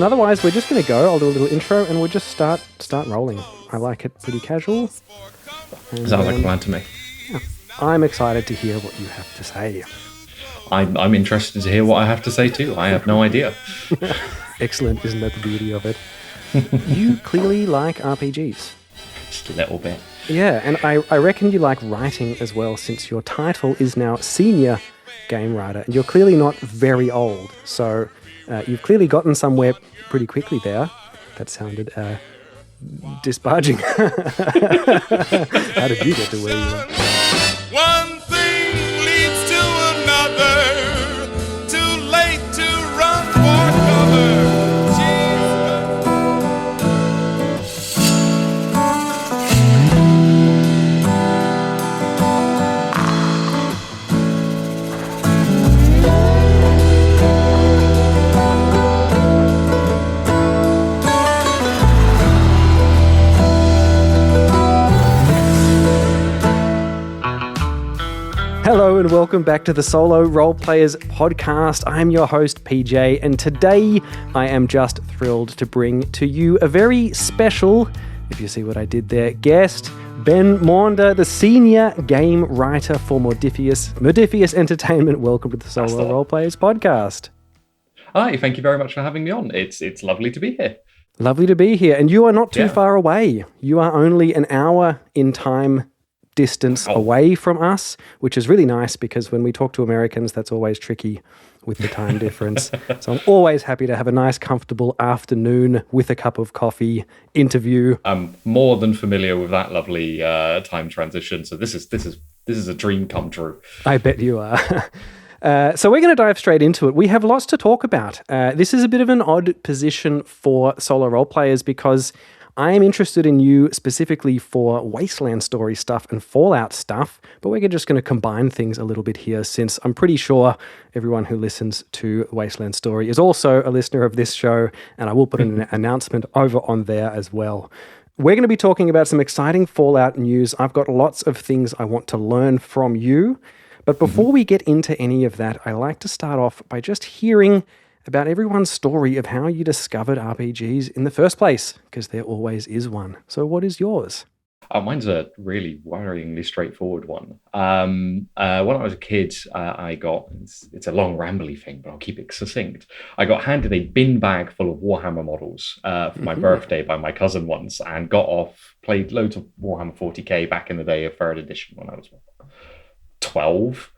And otherwise, we're just going to go. I'll do a little intro, and we'll just start rolling. I like it pretty casual. And, sounds like a plan to me. Yeah, I'm excited to hear what you have to say. I'm interested to hear what I have to say too. I have no idea. Excellent, isn't that the beauty of it? You clearly like RPGs. Just a little bit. Yeah, and I reckon you like writing as well, since your title is now Senior Game Writer, and you're clearly not very old, so you've clearly gotten somewhere pretty quickly there. That sounded disparaging. How did you get to where you are? One thing leads to another. Too late to run for cover. Hello and welcome back to the SoloRolePlayers podcast. I'm your host, PJ, and today I am just thrilled to bring to you a very special, if you see what I did there, guest, Ben Maunder, the senior game writer for Modiphius Entertainment. Welcome to the SoloRolePlayers podcast. Hi, thank you very much for having me on. It's lovely to be here. Lovely to be here, and you are not too far away. You are only an hour in time distance away from us, which is really nice because when we talk to Americans, that's always tricky with the time difference. So I'm always happy to have a nice, comfortable afternoon with a cup of coffee interview. I'm more than familiar with that lovely time transition. So this is a dream come true. I bet you are. So we're going to dive straight into it. We have lots to talk about. This is a bit of an odd position for solo role players because I am interested in you specifically for Wasteland story stuff and Fallout stuff, but we're just going to combine things a little bit here since I'm pretty sure everyone who listens to Wasteland story is also a listener of this show, and I will put an announcement over on there as well. We're going to be talking about some exciting Fallout news. I've got lots of things I want to learn from you, but before we get into any of that, I like to start off by just hearing about everyone's story of how you discovered RPGs in the first place, because there always is one. So what is yours? Mine's a really worryingly straightforward one. When I was a kid, I got, it's a long rambly thing, but I'll keep it succinct. I got handed a bin bag full of Warhammer models for my birthday by my cousin once, and played loads of Warhammer 40k back in the day of 3rd edition when I was 12.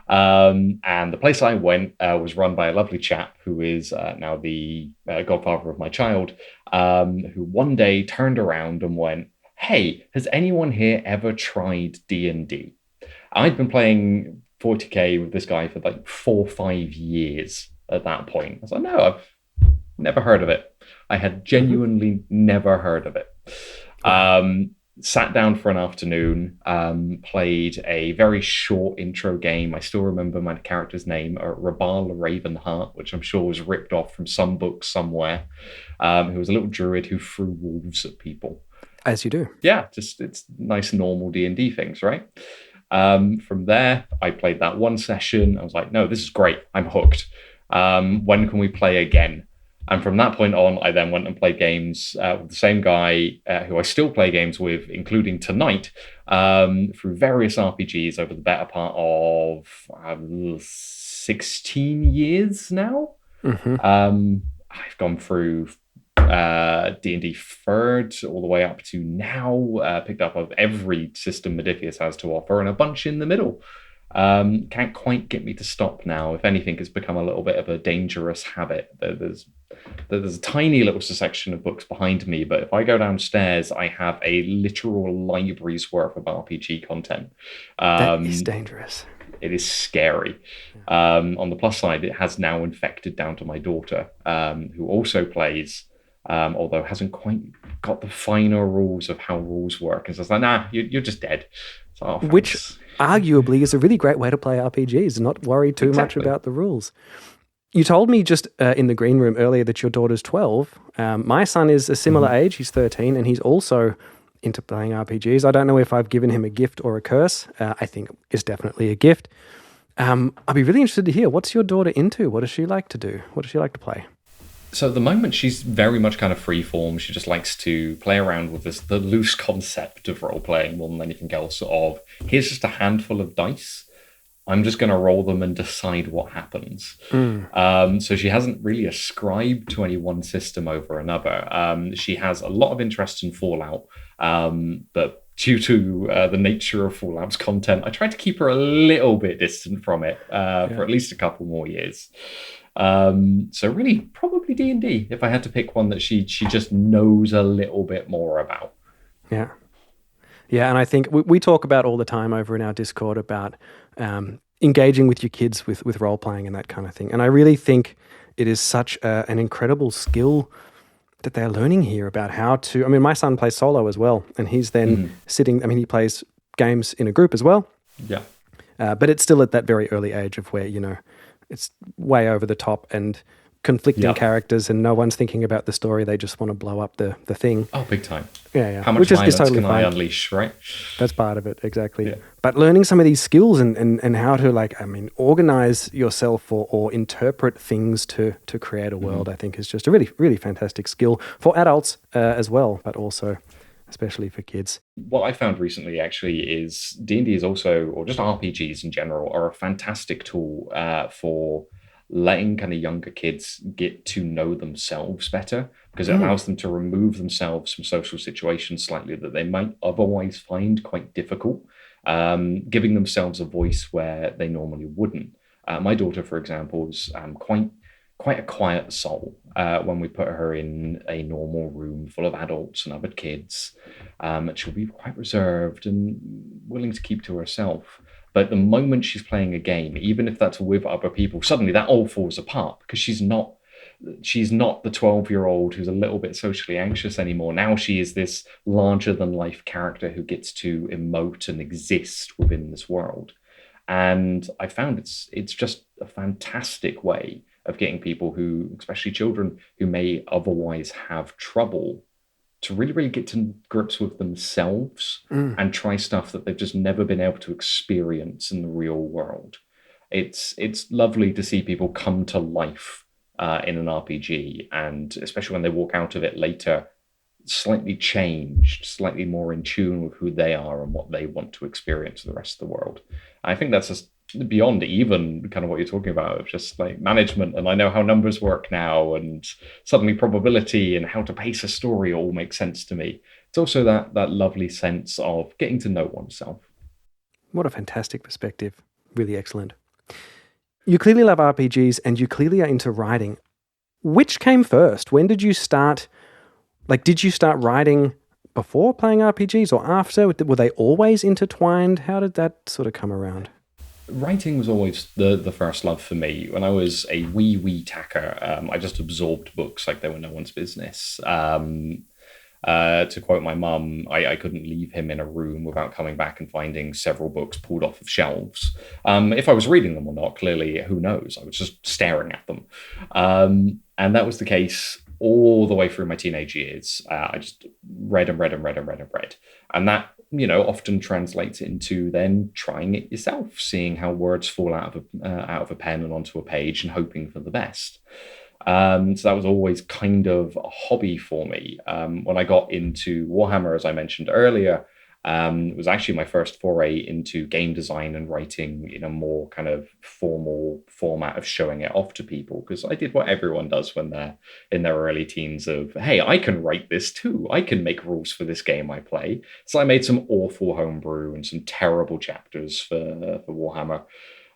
And the place I went was run by a lovely chap who is now the godfather of my child, who one day turned around and went, "Hey, has anyone here ever tried D&D?" I'd been playing 40k with this guy for like 4 or 5 years at that point. I was like, "No, I've never heard of it." I had genuinely never heard of it. Sat down for an afternoon, played a very short intro game. I still remember my character's name, Rabal Ravenheart, which I'm sure was ripped off from some book somewhere. Who was a little druid who threw wolves at people. As you do. Yeah, just it's nice normal D&D things, right? From there, I played that one session. I was like, no, this is great. I'm hooked. When can we play again? And from that point on, I then went and played games with the same guy who I still play games with, including tonight, through various RPGs over the better part of 16 years now. I've gone through D&D 3rd all the way up to now, picked up of every system Modiphius has to offer, and a bunch in the middle. Can't quite get me to stop now. If anything, it's become a little bit of a dangerous habit. There's a tiny little section of books behind me, but if I go downstairs, I have a literal library's worth of RPG content. That is dangerous. It is scary. On the plus side, it has now infected down to my daughter, who also plays, although hasn't quite got the finer rules of how rules work. And so it's like, nah, you're just dead. So, which arguably is a really great way to play RPGs and not worry too much about the rules. You told me just in the green room earlier that your daughter's 12. My son is a similar age. He's 13, and he's also into playing RPGs. I don't know if I've given him a gift or a curse. I think it's definitely a gift. I'd be really interested to hear, what's your daughter into? What does she like to do? What does she like to play? So at the moment, she's very much kind of free form. She just likes to play around with the loose concept of role playing more than anything else. Of here's just a handful of dice. I'm just going to roll them and decide what happens. So she hasn't really ascribed to any one system over another. She has a lot of interest in Fallout, but due to the nature of Fallout's content, I tried to keep her a little bit distant from it for at least a couple more years. So really, probably D&D, if I had to pick one that she just knows a little bit more about. Yeah. Yeah, and I think we talk about all the time over in our Discord about engaging with your kids with role-playing and that kind of thing. And I really think it is such an incredible skill that they're learning here about how to... I mean, my son plays solo as well, and he's then sitting... I mean, he plays games in a group as well. Yeah. But it's still at that very early age of where, it's way over the top and conflicting characters, and no one's thinking about the story. They just want to blow up the thing. Oh, big time. Yeah. How much violence can I unleash, right? That's part of it, exactly. Yeah. But learning some of these skills and how to organize yourself or interpret things to create a world, I think is just a really, really fantastic skill for adults as well, but also especially for kids. What I found recently actually is D&D is also, or just RPGs in general, are a fantastic tool for letting kind of younger kids get to know themselves better, because it allows them to remove themselves from social situations slightly that they might otherwise find quite difficult, giving themselves a voice where they normally wouldn't. My daughter, for example, is quite a quiet soul. When we put her in a normal room full of adults and other kids, she'll be quite reserved and willing to keep to herself. But the moment she's playing a game, even if that's with other people, suddenly that all falls apart, because she's not the 12-year-old who's a little bit socially anxious anymore. Now she is this larger than life character who gets to emote and exist within this world. And I found it's just a fantastic way of getting people who, especially children, who may otherwise have trouble, to really, really get to grips with themselves and try stuff that they've just never been able to experience in the real world. It's lovely to see people come to life in an RPG, and especially when they walk out of it later, slightly changed, slightly more in tune with who they are and what they want to experience for the rest of the world. I think that's just beyond even kind of what you're talking about, of just like management, and I know how numbers work now, and suddenly probability and how to pace a story all makes sense to me. It's also that lovely sense of getting to know oneself. What a fantastic perspective. Really excellent. You clearly love RPGs and you clearly are into writing. Which came first? When did you start? Did you start writing before playing RPGs or after? Were they always intertwined? How did that sort of come around? Writing was always the first love for me. When I was a wee tacker, I just absorbed books like they were no one's business. To quote my mum, I couldn't leave him in a room without coming back and finding several books pulled off of shelves. If I was reading them or not, clearly, who knows? I was just staring at them. And that was the case all the way through my teenage years. I just read. And that, often translates into then trying it yourself, seeing how words fall out of a pen and onto a page and hoping for the best. So that was always kind of a hobby for me. When I got into Warhammer, as I mentioned earlier, it was actually my first foray into game design and writing in a more kind of formal format of showing it off to people, because I did what everyone does when they're in their early teens of, hey, I can write this too. I can make rules for this game I play. So I made some awful homebrew and some terrible chapters for Warhammer.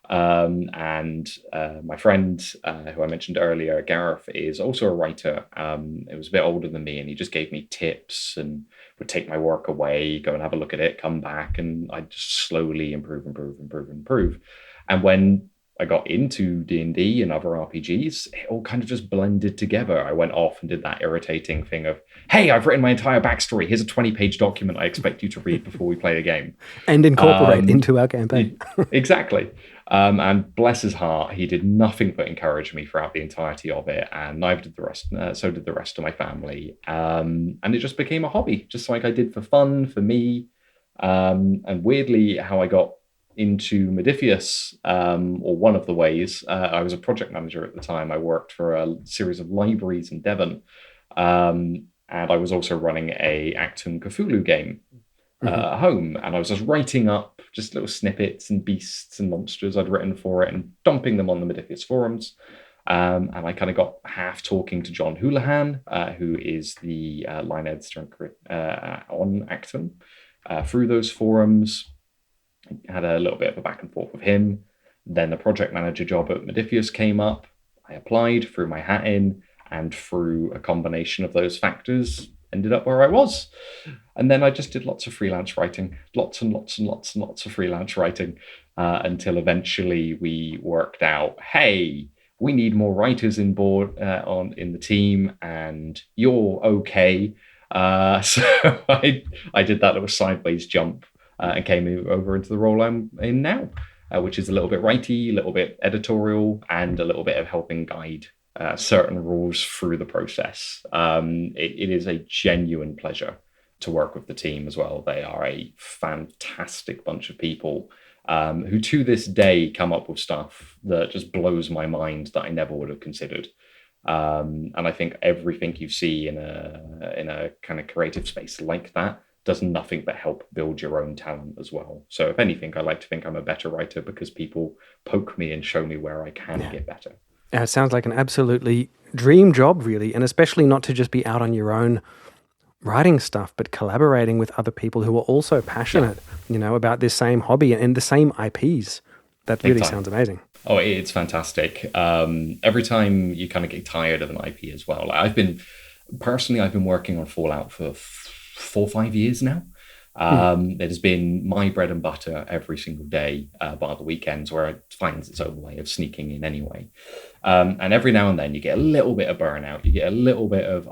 My friend, who I mentioned earlier, Gareth, is also a writer. He was a bit older than me, and he just gave me tips and would take my work away, go and have a look at it, come back, and I'd just slowly improve. And when I got into D&D and other RPGs, it all kind of just blended together. I went off and did that irritating thing of, hey, I've written my entire backstory. Here's a 20-page document I expect you to read before we play a game. And incorporate into our campaign. Exactly. And bless his heart, he did nothing but encourage me throughout the entirety of it, and neither did the rest. So did the rest of my family. And it just became a hobby, just like I did for fun, for me. And weirdly, how I got into Modiphius, or one of the ways, I was a project manager at the time. I worked for a series of libraries in Devon, and I was also running a Acton Cthulhu game at home, and I was just writing up just little snippets and beasts and monsters I'd written for it and dumping them on the Modiphius forums. And I kind of got half talking to John Houlihan, who is the line editor on Acton, through those forums. Had a little bit of a back and forth with him. Then the project manager job at Modiphius came up. I applied, threw my hat in, and through a combination of those factors, ended up where I was. And then I just did lots of freelance writing, lots and lots and lots and lots of freelance writing, until eventually we worked out, hey, we need more writers in the team, and you're okay. So I did that little sideways jump and came over into the role I'm in now, which is a little bit righty, a little bit editorial, and a little bit of helping guide certain rules through the process. It is a genuine pleasure to work with the team as well. They are a fantastic bunch of people who to this day come up with stuff that just blows my mind that I never would have considered. And I think everything you see in a kind of creative space like that does nothing but help build your own talent as well. So if anything, I like to think I'm a better writer because people poke me and show me where I can get better. It sounds like an absolutely dream job, really, and especially not to just be out on your own writing stuff, but collaborating with other people who are also passionate, about this same hobby and the same IPs. That really sounds amazing. Oh, it's fantastic. Every time you kind of get tired of an IP as well. Like I've been working on Fallout for 4 or 5 years now. It has been my bread and butter every single day, bar the weekends, where it finds its own way of sneaking in anyway. And every now and then you get a little bit of burnout, you get a little bit of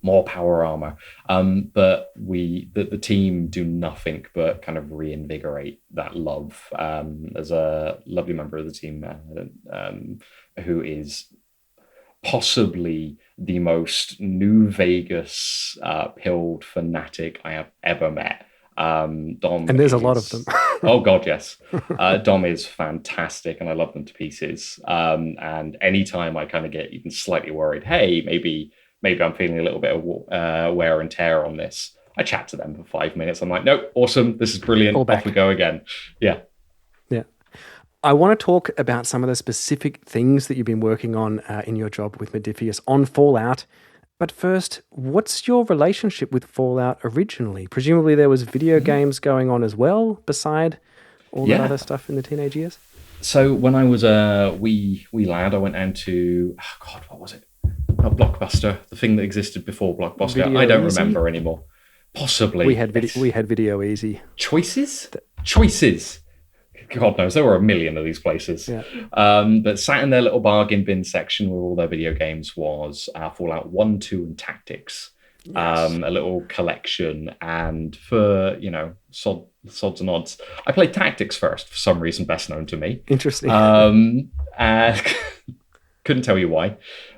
more power armor. But the team do nothing but kind of reinvigorate that love. There's a lovely member of the team who is possibly the most New Vegas pilled fanatic I have ever met. Dom, and there's a lot of them. Oh God, yes. Dom is fantastic, and I love them to pieces. And anytime I kind of get even slightly worried, hey, maybe I'm feeling a little bit of wear and tear on this, I chat to them for 5 minutes. I'm like, nope, awesome, this is brilliant. Off we go again. Yeah. I want to talk about some of the specific things that you've been working on in your job with Modiphius on Fallout. But first, what's your relationship with Fallout originally? Presumably there was video games going on as well, beside all that other stuff in the teenage years? So when I was a wee lad, I went down to, what was it? Not Blockbuster, the thing that existed before Blockbuster. Video I don't Easy? Remember anymore. Possibly. We had Video Easy. Choices? God knows, there were a million of these places. Yeah. But sat in their little bargain bin section where all their video games was Fallout 1, 2, and Tactics. Yes. A little collection. And for, sods and odds, I played Tactics first, for some reason best known to me. Interesting. Couldn't tell you why.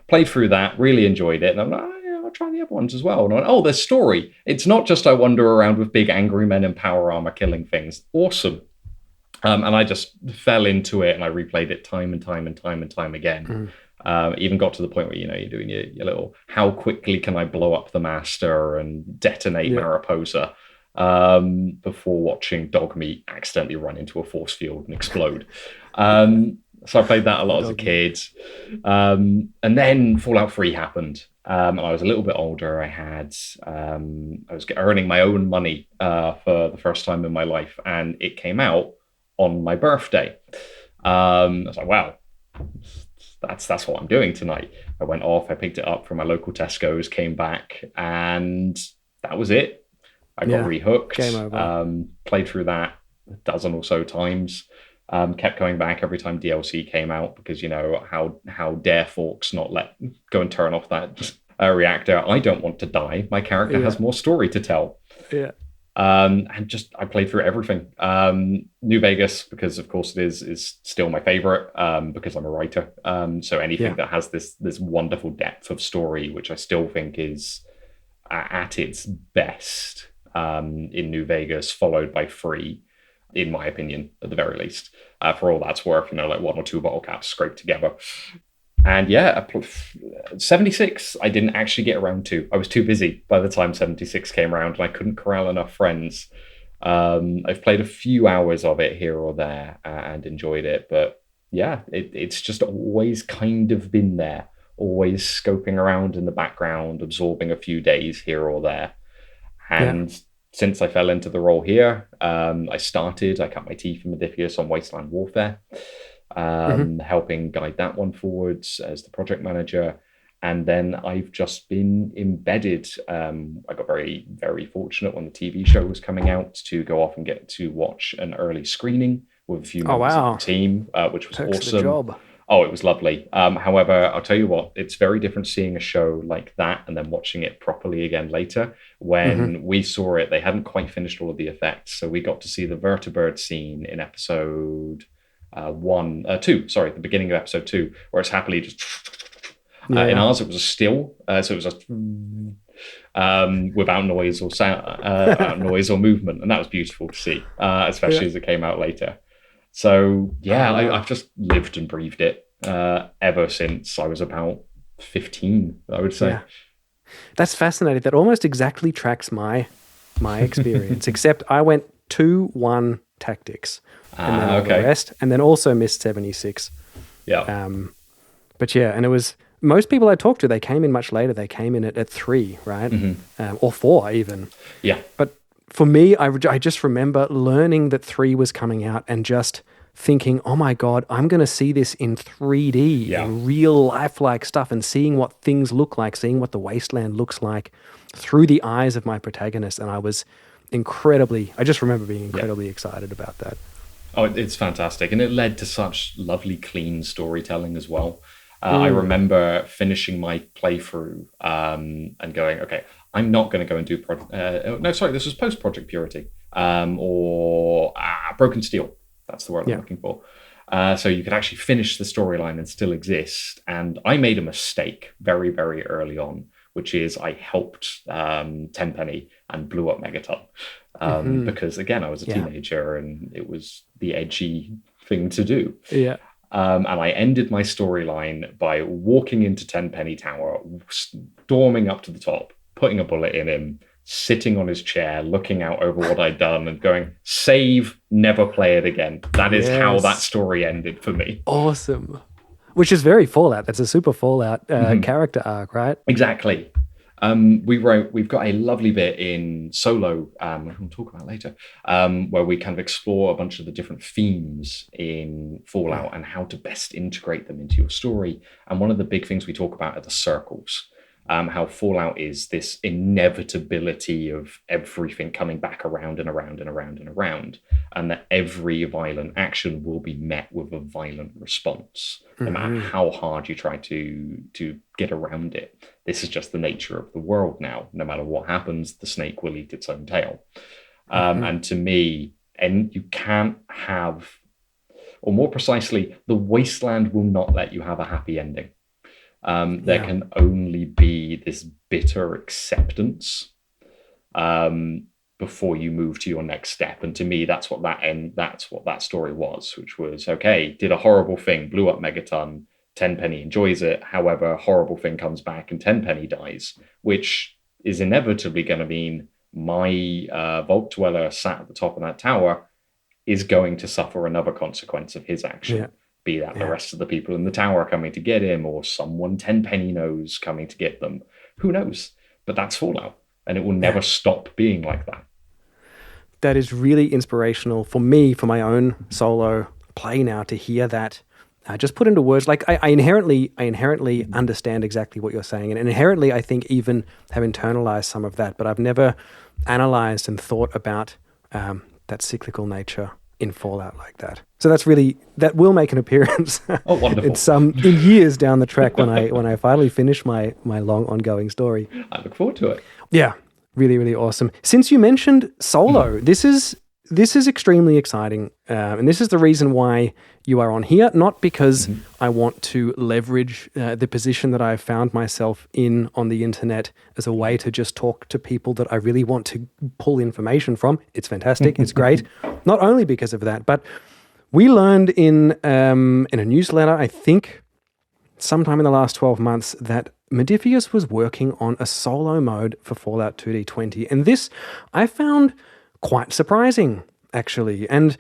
Played through that, really enjoyed it. And I'm like, I'll try the other ones as well. And I went, there's story. It's not just I wander around with big angry men in power armor killing things. Awesome. And I just fell into it, and I replayed it time and time and time and time again. Even got to the point where, you're doing your little, how quickly can I blow up the master and detonate Mariposa before watching Dogmeat accidentally run into a force field and explode. So I played that a lot as a kid. And then Fallout 3 happened. And I was a little bit older. I was earning my own money for the first time in my life, and it came out on my birthday. I was like, wow, that's what I'm doing tonight. I went off, I picked it up from my local Tesco's, came back, and that was it. I got rehooked. Game over. Played through that a dozen or so times. Kept going back every time DLC came out because, how dare Forks not go and turn off that reactor. I don't want to die. My character has more story to tell. Yeah. And I played through everything. New Vegas, because of course it is still my favorite, because I'm a writer. So anything that has this wonderful depth of story, which I still think is at its best in New Vegas, followed by 3. in my opinion, at the very least. For all that's worth, like 1 or 2 bottle caps scraped together. And yeah, 76, I didn't actually get around to. I was too busy by the time 76 came around, and I couldn't corral enough friends. I've played a few hours of it here or there and enjoyed it, but yeah, it's just always kind of been there, always scoping around in the background, absorbing a few days here or there. And since I fell into the role here, I cut my teeth in Modiphius on Wasteland Warfare, helping guide that one forwards as the project manager. And then I've just been embedded. I got very, very fortunate when the TV show was coming out to go off and get to watch an early screening with a few members of the team, which was Perks awesome. the job. Oh, it was lovely. However, I'll tell you what, it's very different seeing a show like that and then watching it properly again later. When we saw it, they hadn't quite finished all of the effects. So we got to see the vertibird scene in episode 2, the beginning of episode 2, where it's happily just... In ours, it was a still, so it was without noise or sound, noise or movement, and that was beautiful to see, especially as it came out later. So yeah, I've just lived and breathed it ever since I was about 15, I would say. Yeah. That's fascinating. That almost exactly tracks my experience, except I went 2-1 tactics, and then all the rest, and then also missed 76. Yeah. But yeah, and it was. Most people I talked to, they came in much later. They came in at 3, right? Or 4 even. Yeah. But for me, I just remember learning that 3 was coming out and just thinking, oh my God, I'm going to see this in 3D, in real lifelike stuff, and seeing what things look like, seeing what the Wasteland looks like through the eyes of my protagonist. And I just remember being incredibly excited about that. Oh, it's fantastic. And it led to such lovely, clean storytelling as well. I remember finishing my playthrough and going, okay, I'm not going to go and do... this was post-Project Purity or Broken Steel. That's the word I'm looking for. So you could actually finish the storyline and still exist. And I made a mistake very, very early on, which is I helped Tenpenny and blew up Megaton because, again, I was a teenager and it was the edgy thing to do. Yeah. And I ended my storyline by walking into Tenpenny Tower, storming up to the top, putting a bullet in him, sitting on his chair, looking out over what I'd done and going, save, never play it again. That is how that story ended for me. Awesome. Which is very Fallout. That's a super Fallout character arc, right? Exactly. We've got a lovely bit in Solo, we'll talk about later, where we kind of explore a bunch of the different themes in Fallout and how to best integrate them into your story. And one of the big things we talk about are the circles, how Fallout is this inevitability of everything coming back around and around and around and around, and that every violent action will be met with a violent response, no matter how hard you try to get around it. This is just the nature of the world now. No matter what happens, the snake will eat its own tail. And to me, and you can't have, or more precisely, the Wasteland will not let you have a happy ending. There can only be this bitter acceptance before you move to your next step. And to me, that's what that story was, which was, okay, did a horrible thing, blew up Megaton, Tenpenny enjoys it. However, a horrible thing comes back and Tenpenny dies, which is inevitably going to mean my Vault Dweller sat at the top of that tower is going to suffer another consequence of his action. Yeah. Be that the rest of the people in the tower coming to get him, or someone Tenpenny knows coming to get them. Who knows? But that's Fallout, and it will never stop being like that. That is really inspirational for me, for my own solo play now, to hear that just put into words. Like I inherently understand exactly what you're saying, and inherently I think even have internalized some of that, but I've never analyzed and thought about that cyclical nature in Fallout like that. So that will make an appearance. Oh, wonderful! in years down the track when I finally finish my long ongoing story. I look forward to it. Yeah, really, really awesome. Since you mentioned solo, this is extremely exciting, and this is the reason why you are on here. Not because I want to leverage the position that I've found myself in on the internet as a way to just talk to people that I really want to pull information from. It's fantastic. It's great. not only because of that, but we learned in a newsletter, I think, sometime in the last 12 months, that Modiphius was working on a solo mode for Fallout 2D20. And this I found quite surprising, actually. And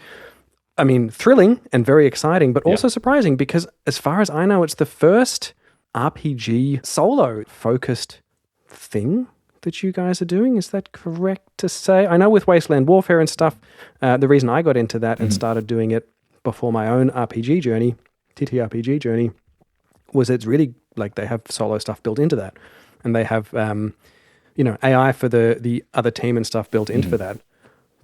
I mean, thrilling and very exciting, but also surprising because as far as I know, it's the first RPG solo-focused thing that you guys are doing. Is that correct to say? I know with Wasteland Warfare and stuff, the reason I got into that and started doing it before my own RPG journey, TTRPG journey, was it's really like they have solo stuff built into that. And they have, AI for the other team and stuff built into that.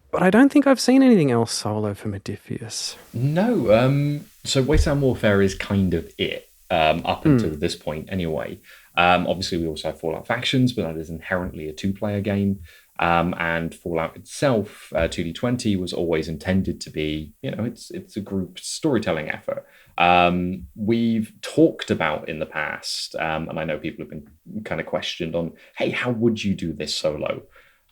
But I don't think I've seen anything else solo for Modiphius. No. So Wasteland Warfare is kind of it up until this point anyway. Obviously, we also have Fallout Factions, but that is inherently a two-player game. And Fallout itself, 2D20, was always intended to be, it's a group storytelling effort. We've talked about in the past, and I know people have been kind of questioned on, hey, how would you do this solo?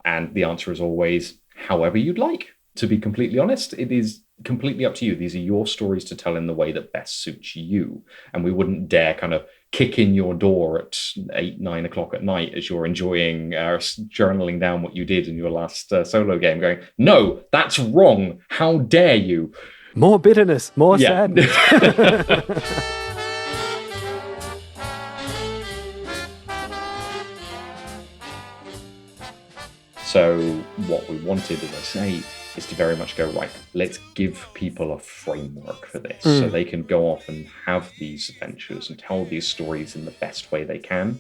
And the answer is always, however you'd like. To be completely honest, it is completely up to you. These are your stories to tell in the way that best suits you. And we wouldn't dare kind of kick in your door at 8, 9 o'clock at night as you're enjoying journaling down what you did in your last solo game, going, no, that's wrong. How dare you? More bitterness, more sadness. So what we wanted, as I say, is to very much go, right, let's give people a framework for this so they can go off and have these adventures and tell these stories in the best way they can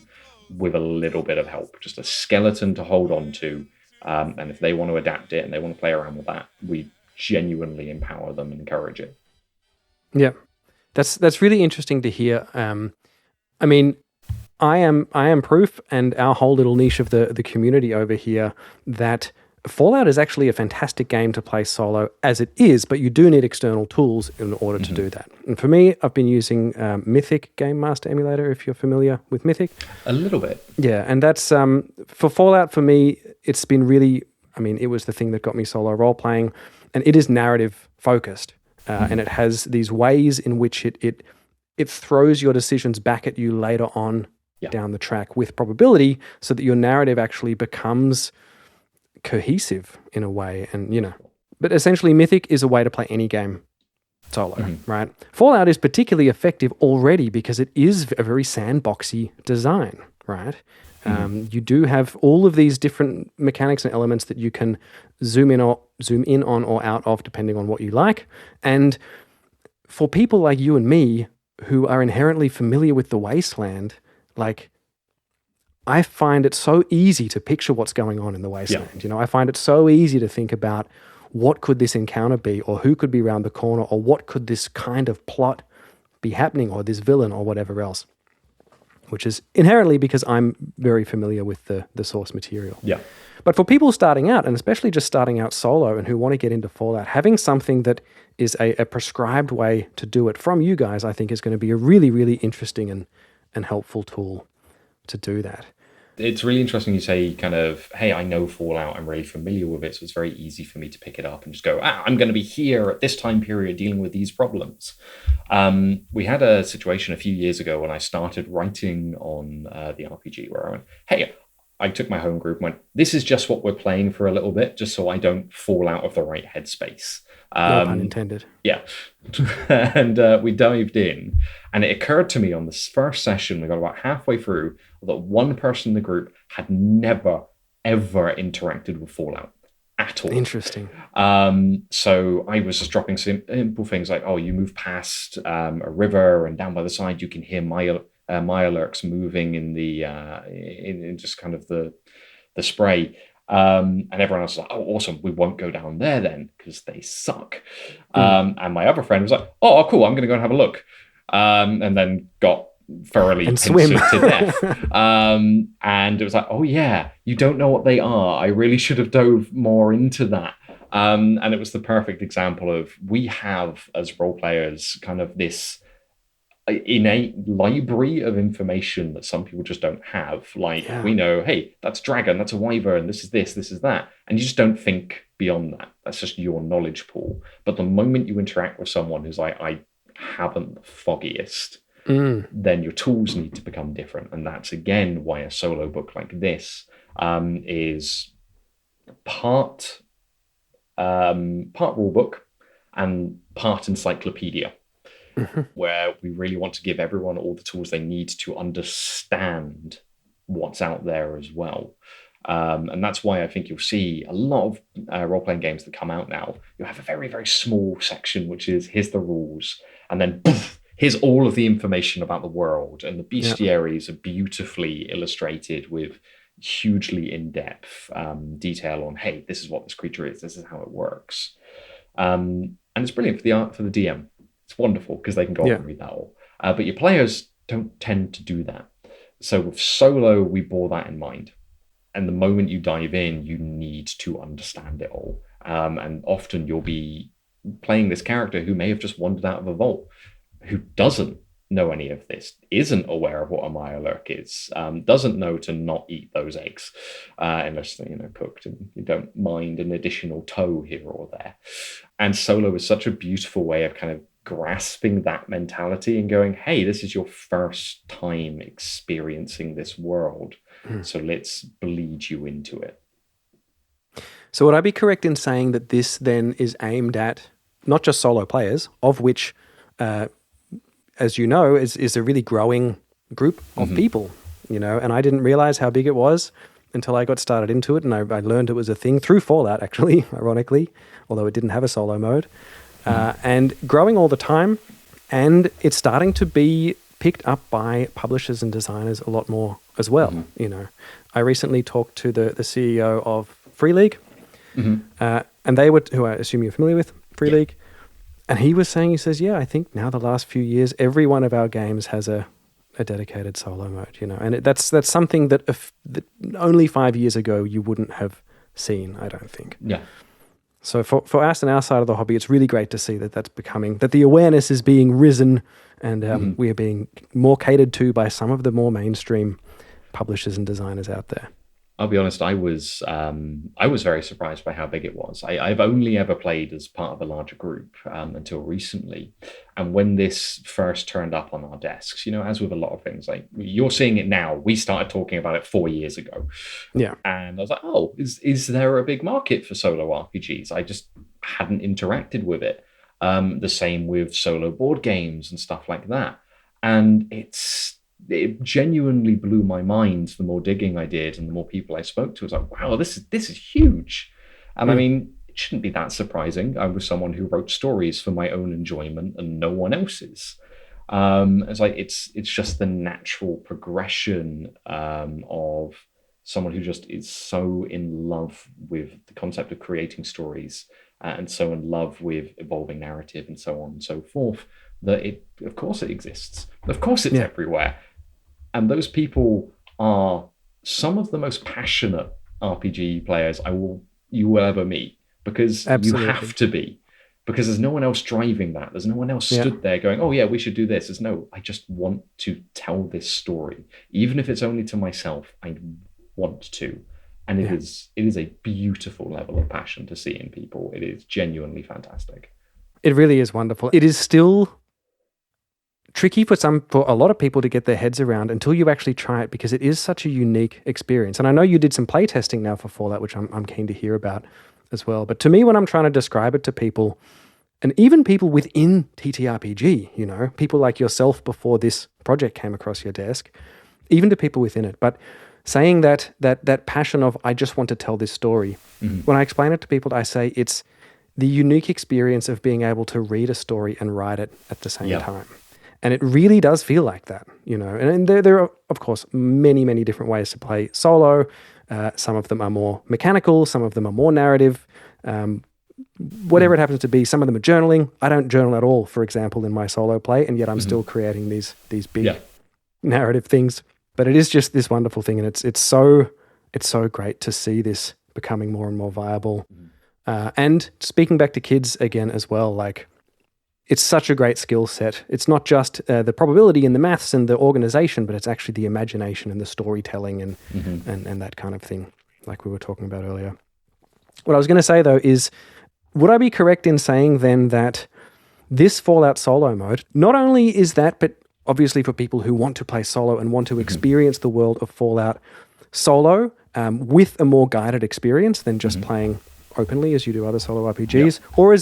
with a little bit of help, just a skeleton to hold on to. And if they want to adapt it and they want to play around with that, we genuinely empower them and encourage it. Yeah, that's really interesting to hear. I mean, I am proof, and our whole little niche of the community over here, that Fallout is actually a fantastic game to play solo as it is, but you do need external tools in order to do that. And for me, I've been using Mythic Game Master Emulator, if you're familiar with Mythic. A little bit. Yeah, and that's, for Fallout, for me, it's been really, it was the thing that got me solo role-playing, and it is narrative focused, and it has these ways in which it throws your decisions back at you later on down the track with probability, so that your narrative actually becomes cohesive in a way. And but essentially Mythic is a way to play any game solo, right? Fallout is particularly effective already because it is a very sandboxy design, right? You do have all of these different mechanics and elements that you can zoom in on or out of depending on what you like. And for people like you and me who are inherently familiar with the Wasteland, like, I find it so easy to picture what's going on in the Wasteland. I find it so easy to think about what could this encounter be, or who could be around the corner, or what could this kind of plot be happening, or this villain, or whatever else. Which is inherently because I'm very familiar with the source material. Yeah. But for people starting out, and especially just starting out solo and who want to get into Fallout, having something that is a prescribed way to do it from you guys, I think is going to be a really, really interesting and helpful tool to do that. It's really interesting you say kind of, hey, I know Fallout, I'm really familiar with it, so it's very easy for me to pick it up and just go, I'm going to be here at this time period dealing with these problems. We had a situation a few years ago when I started writing on the RPG where I went, hey, I took my home group and went, this is just what we're playing for a little bit, just so I don't fall out of the right headspace. No pun intended. Yeah. And we dived in, and it occurred to me on this first session, we got about halfway through, that one person in the group had never, ever interacted with Fallout at all. Interesting. So I was just dropping simple things like, you move past a river, and down by the side you can hear Mirelurks moving in the in just kind of the spray. And everyone else was like, awesome, we won't go down there then because they suck. And my other friend was like, cool, I'm going to go and have a look. And then got thoroughly pincered to death. And it was like, yeah, you don't know what they are. I really should have dove more into that. And it was the perfect example of, we have as role players kind of this innate library of information that some people just don't have. We know, hey, that's dragon, that's a wyvern, this is that, and you just don't think beyond that. That's just your knowledge pool. But the moment you interact with someone who's like, I haven't the foggiest, then your tools need to become different. And that's, again, why a solo book like this is part rule book and part encyclopedia, where we really want to give everyone all the tools they need to understand what's out there as well. And that's why I think you'll see a lot of role-playing games that come out now. You have a very, very small section, which is, here's the rules, and then poof, here's all of the information about the world. And the bestiaries are beautifully illustrated with hugely in-depth detail on, hey, this is what this creature is, this is how it works. And it's brilliant for the DM. It's wonderful because they can go off and read that all. But your players don't tend to do that. So with Solo, we bore that in mind. And the moment you dive in, you need to understand it all. And often you'll be playing this character who may have just wandered out of a vault, who doesn't know any of this, isn't aware of what a Mirelurk is, doesn't know to not eat those eggs unless they're cooked, and you don't mind an additional toe here or there. And Solo is such a beautiful way of kind of grasping that mentality and going, hey, this is your first time experiencing this world. So let's bleed you into it. So would I be correct in saying that this then is aimed at not just solo players, of which, as you know, is a really growing group of people, and I didn't realize how big it was until I got started into it, and I learned it was a thing through Fallout, actually, ironically, although it didn't have a solo mode, and growing all the time, and it's starting to be picked up by publishers and designers a lot more as well. I recently talked to the CEO of Free League, and they were, who I assume you're familiar with, Free League, and he was saying, he says, I think now the last few years, every one of our games has a dedicated solo mode, and that's something that only 5 years ago you wouldn't have seen, I don't think. Yeah. So for us and our side of the hobby, it's really great to see that the awareness is being risen, and we are being more catered to by some of the more mainstream publishers and designers out there. I'll be honest, I was very surprised by how big it was. I've only ever played as part of a larger group until recently. And when this first turned up on our desks, as with a lot of things, like you're seeing it now, we started talking about it 4 years ago. Yeah. And I was like, oh, is there a big market for solo RPGs? I just hadn't interacted with it. The same with solo board games and stuff like that. And it genuinely blew my mind the more digging I did and the more people I spoke to. I was like, wow, this is huge. And I mean, it shouldn't be that surprising. I was someone who wrote stories for my own enjoyment and no one else's. It's like it's just the natural progression of someone who just is so in love with the concept of creating stories and so in love with evolving narrative and so on and so forth, that of course it exists. Of course it's everywhere. And those people are some of the most passionate RPG players you will ever meet, because you have to be, because there's no one else driving that. There's no one else stood there going, oh yeah, we should do this. There's no, I just want to tell this story. Even if it's only to myself, I want to. And it is a beautiful level of passion to see in people. It is genuinely fantastic. It really is wonderful. It is still tricky for a lot of people to get their heads around until you actually try it, because it is such a unique experience. And I know you did some play testing now for Fallout, which I'm keen to hear about as well. But to me, when I'm trying to describe it to people, and even people within TTRPG, people like yourself before this project came across your desk, even to people within it, but saying that passion of, I just want to tell this story. When I explain it to people, I say it's the unique experience of being able to read a story and write it at the same time. And it really does feel like that, And there are, of course, many, many different ways to play solo. Some of them are more mechanical. Some of them are more narrative. Whatever it happens to be, some of them are journaling. I don't journal at all, for example, in my solo play, and yet I'm still creating these big narrative things. But it is just this wonderful thing, and it's so great to see this becoming more and more viable. And speaking back to kids again as well, like, it's such a great skill set. It's not just the probability and the maths and the organization, but it's actually the imagination and the storytelling and that kind of thing, like we were talking about earlier. What I was going to say, though, is would I be correct in saying then that this Fallout solo mode, not only is that, but obviously for people who want to play solo and want to experience the world of Fallout solo with a more guided experience than just playing openly as you do other solo RPGs, or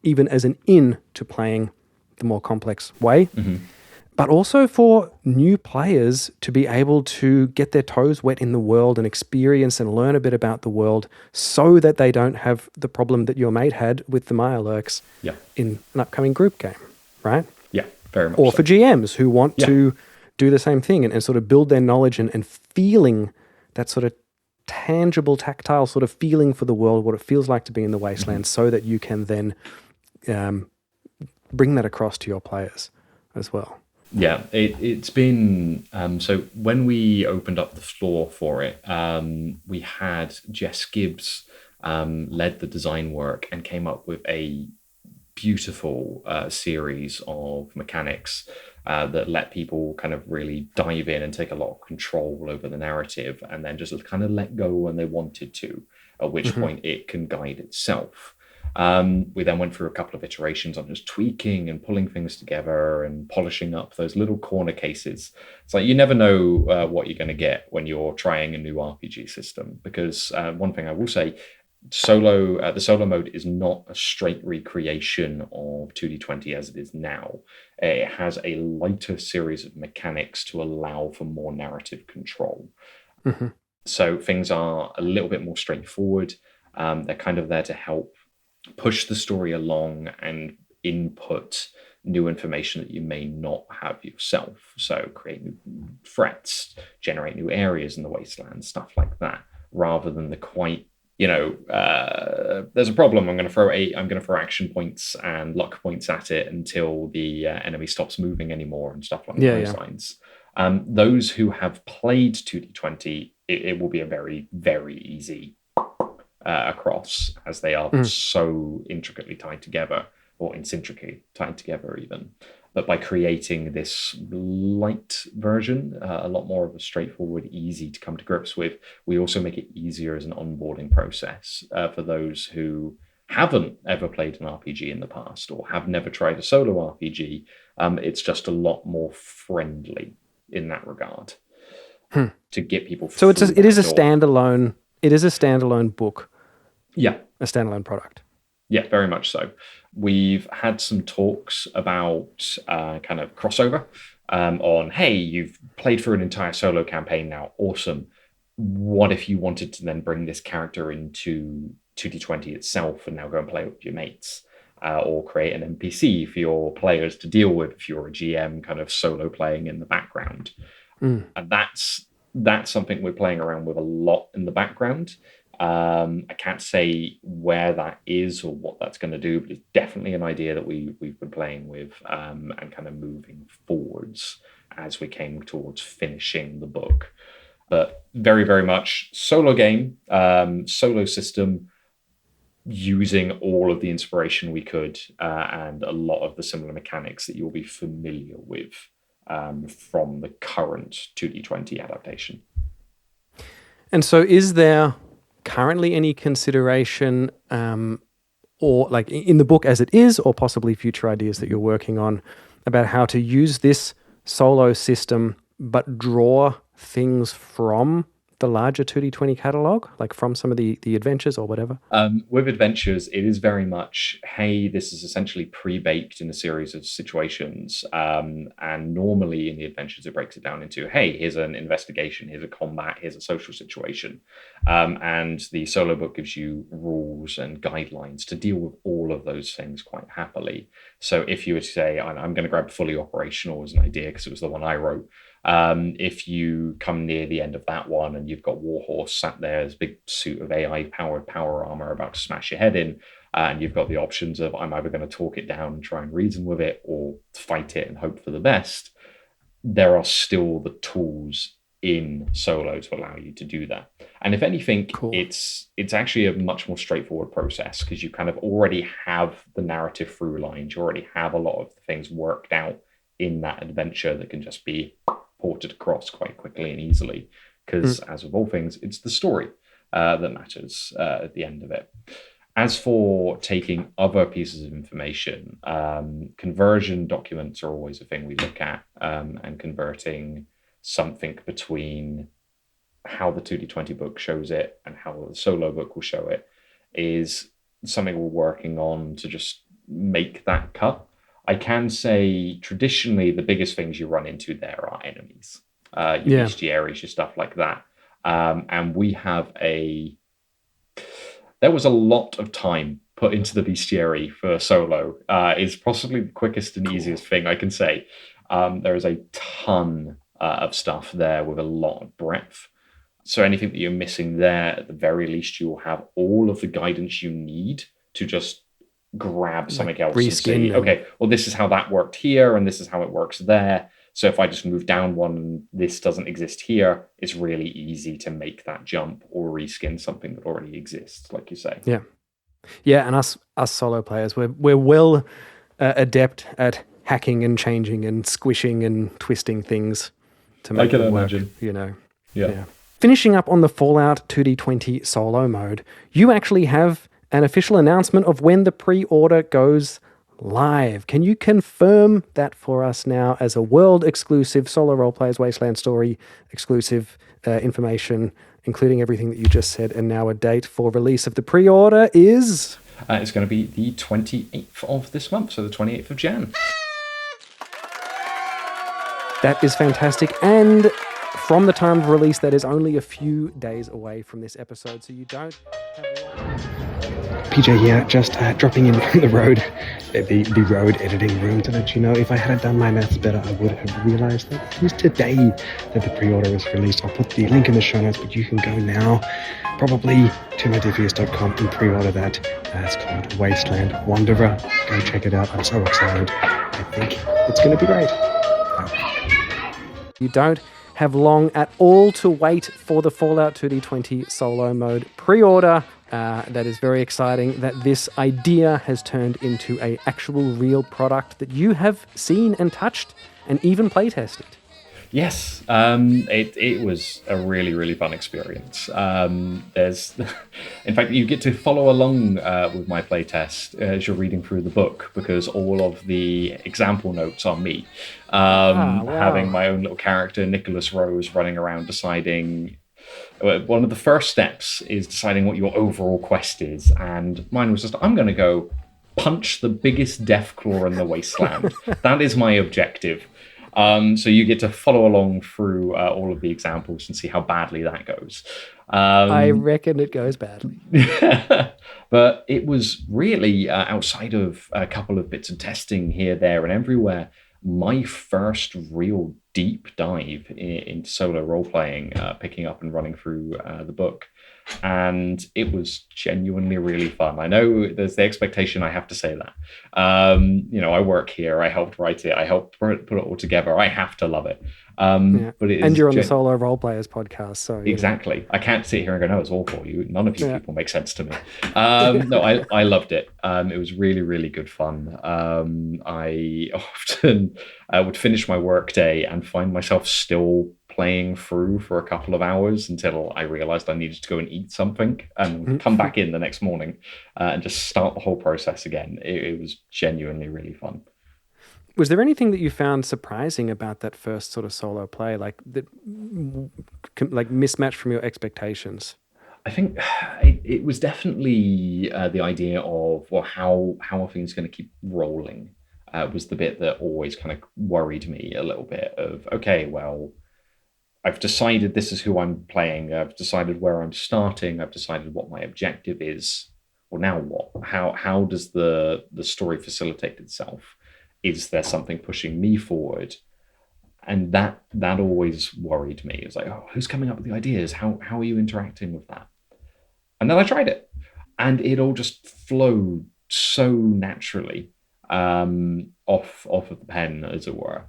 even as an in to playing the more complex way, but also for new players to be able to get their toes wet in the world and experience and learn a bit about the world so that they don't have the problem that your mate had with the Mirelurks in an upcoming group game, right? Yeah, very much Or so. for GMs who want to do the same thing and sort of build their knowledge and feeling that sort of tangible, tactile sort of feeling for the world, what it feels like to be in the Wasteland, so that you can then bring that across to your players as well. Yeah, it's been so when we opened up the floor for it, we had Jess Gibbs led the design work and came up with a beautiful series of mechanics that let people kind of really dive in and take a lot of control over the narrative, and then just kind of let go when they wanted to, at which point it can guide itself. We then went through a couple of iterations on just tweaking and pulling things together and polishing up those little corner cases. It's like you never know what you're going to get when you're trying a new RPG system, because one thing I will say, the solo mode is not a straight recreation of 2D20 as it is now. It has a lighter series of mechanics to allow for more narrative control. So things are a little bit more straightforward. They're kind of there to help push the story along and input new information that you may not have yourself. So create new threats, generate new areas in the Wasteland, stuff like that, rather than the quite, there's a problem, I'm going to throw action points and luck points at it until the enemy stops moving anymore and stuff along those lines. Those who have played 2D20, it will be a very, very easy across, as they are so intricately tied together, or intrinsically tied together even. But by creating this light version, a lot more of a straightforward, easy to come to grips with, we also make it easier as an onboarding process for those who haven't ever played an RPG in the past or have never tried a solo RPG. It's just a lot more friendly in that regard to get people. So it is a standalone. It is a standalone book. Yeah. A standalone product. Yeah, very much so. We've had some talks about kind of crossover on, hey, you've played through an entire solo campaign now. Awesome. What if you wanted to then bring this character into 2D20 itself and now go and play with your mates? Or create an NPC for your players to deal with if you're a GM kind of solo playing in the background. And that's something we're playing around with a lot in the background. I can't say where that is or what that's going to do, but it's definitely an idea that we've been playing with and kind of moving forwards as we came towards finishing the book. But very, very much solo game, solo system, using all of the inspiration we could and a lot of the similar mechanics that you'll be familiar with from the current 2D20 adaptation. And so is there currently any consideration or like in the book as it is, or possibly future ideas that you're working on about how to use this solo system but draw things from the larger 2D20 catalog, like from some of the adventures or whatever? With adventures, it is very much, hey, this is essentially pre-baked in a series of situations. And normally in the adventures, it breaks it down into, hey, here's an investigation, here's a combat, here's a social situation. And the solo book gives you rules and guidelines to deal with all of those things quite happily. So if you were to say, I'm going to grab fully operational as an idea because it was the one I wrote, if you come near the end of that one and you've got Warhorse sat there as a big suit of AI-powered power armor about to smash your head in, and you've got the options of I'm either going to talk it down and try and reason with it or fight it and hope for the best, there are still the tools in solo to allow you to do that. And if anything, it's actually a much more straightforward process because you kind of already have the narrative through lines. You already have a lot of the things worked out in that adventure that can just be ported across quite quickly and easily, because as with all things, it's the story. that matters at the end of it. As for taking other pieces of information, conversion documents are always a thing we look at, and converting something between how the 2D20 book shows it and how the solo book will show it is something we're working on to just make that cut. I can say traditionally the biggest things you run into there are enemies, your bestiaries, your stuff like that. And we have there was a lot of time put into the bestiary for solo. It's possibly the quickest and easiest thing I can say. There is a ton of stuff there with a lot of breadth. So anything that you're missing there, at the very least, you will have all of the guidance you need to just grab something else and see, okay, well, this is how that worked here, and this is how it works there. So if I just move down one and this doesn't exist here, it's really easy to make that jump or reskin something that already exists, like you say. Yeah, and us solo players, we're well adept at hacking and changing and squishing and twisting things to make it work, you know. Yeah. Finishing up on the Fallout 2D20 solo mode, you actually have an official announcement of when the pre-order goes live. Can you confirm that for us now as a world exclusive Solo Roleplayers Wasteland story exclusive information, including everything that you just said, and now a date for release of the pre-order is? It's going to be the 28th of this month, so the 28th of Jan. That is fantastic. And from the time of release, that is only a few days away from this episode, so you don't have... PJ here, just dropping in from the road, the road editing room to let you know, if I had done my maths better, I would have realized that it was today that the pre-order is released. I'll put the link in the show notes, but you can go now, probably to modiphius.com and pre-order that. It's called Wasteland Wanderer. Go check it out. I'm so excited. I think it's going to be great. You don't have long at all to wait for the Fallout 2D20 solo mode pre-order. That is very exciting that this idea has turned into an actual real product that you have seen and touched and even playtested. Yes, it was a really, really fun experience. In fact, you get to follow along with my playtest as you're reading through the book, because all of the example notes are me. Having my own little character, Nicholas Rose, running around deciding... One of the first steps is deciding what your overall quest is, and mine was just, I'm going to go punch the biggest deathclaw in the wasteland. That is my objective. So you get to follow along through all of the examples and see how badly that goes. I reckon it goes badly. But it was really, outside of a couple of bits of testing here, there, and everywhere, my first real deep dive into solo role-playing, picking up and running through the book. And it was genuinely really fun. I know there's the expectation, I have to say that. I work here, I helped write it, I helped put it all together. I have to love it. But it is, and you're on the Solo Roleplayers podcast, so exactly. I can't sit here and go, no, it's all for you. None of you people make sense to me. No, I loved it. It was really, really good fun. I often would finish my work day and find myself still playing through for a couple of hours until I realized I needed to go and eat something and come back in the next morning and just start the whole process again. It was genuinely really fun. Was there anything that you found surprising about that first sort of solo play, like mismatched from your expectations? I think it was definitely the idea of, well, how are things going to keep rolling was the bit that always kind of worried me a little bit of, okay, well, I've decided this is who I'm playing. I've decided where I'm starting. I've decided what my objective is. Well, now what? How does the story facilitate itself? Is there something pushing me forward? And that always worried me. It's like, oh, who's coming up with the ideas? How are you interacting with that? And then I tried it, and it all just flowed so naturally off of the pen, as it were.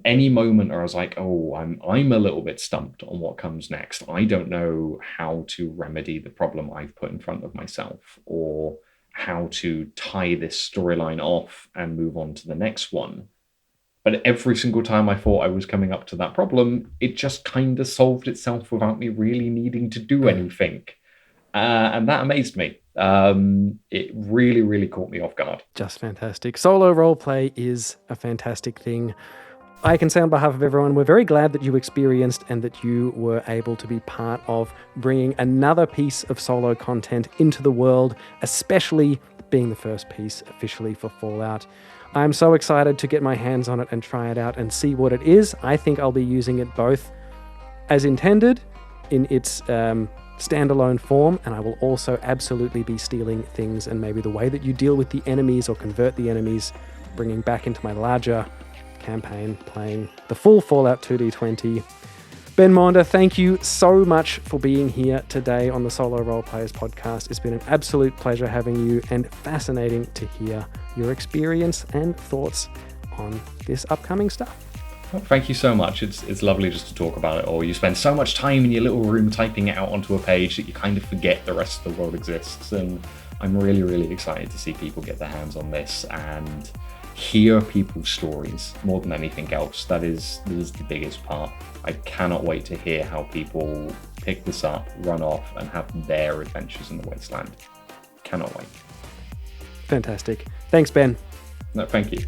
Any moment where I was like, oh, I'm a little bit stumped on what comes next. I don't know how to remedy the problem I've put in front of myself, or how to tie this storyline off and move on to the next one. But every single time I thought I was coming up to that problem, it just kind of solved itself without me really needing to do anything. And that amazed me. It really, really caught me off guard. Just fantastic. Solo roleplay is a fantastic thing. I can say on behalf of everyone, we're very glad that you experienced and that you were able to be part of bringing another piece of solo content into the world, especially being the first piece officially for Fallout. I'm so excited to get my hands on it and try it out and see what it is. I think I'll be using it both as intended in its standalone form, and I will also absolutely be stealing things and maybe the way that you deal with the enemies or convert the enemies, bringing back into my larger campaign, playing the full Fallout 2D20. Ben Maunder, thank you so much for being here today on the Solo Roleplayers podcast. It's been an absolute pleasure having you and fascinating to hear your experience and thoughts on this upcoming stuff. Well, thank you so much. It's lovely just to talk about it all. You spend so much time in your little room typing it out onto a page that you kind of forget the rest of the world exists. And I'm really, really excited to see people get their hands on this and hear people's stories more than anything else. That is the biggest part. I cannot wait to hear how people pick this up, run off, and have their adventures in the Wasteland. Cannot wait. Fantastic. Thanks, Ben. No, thank you.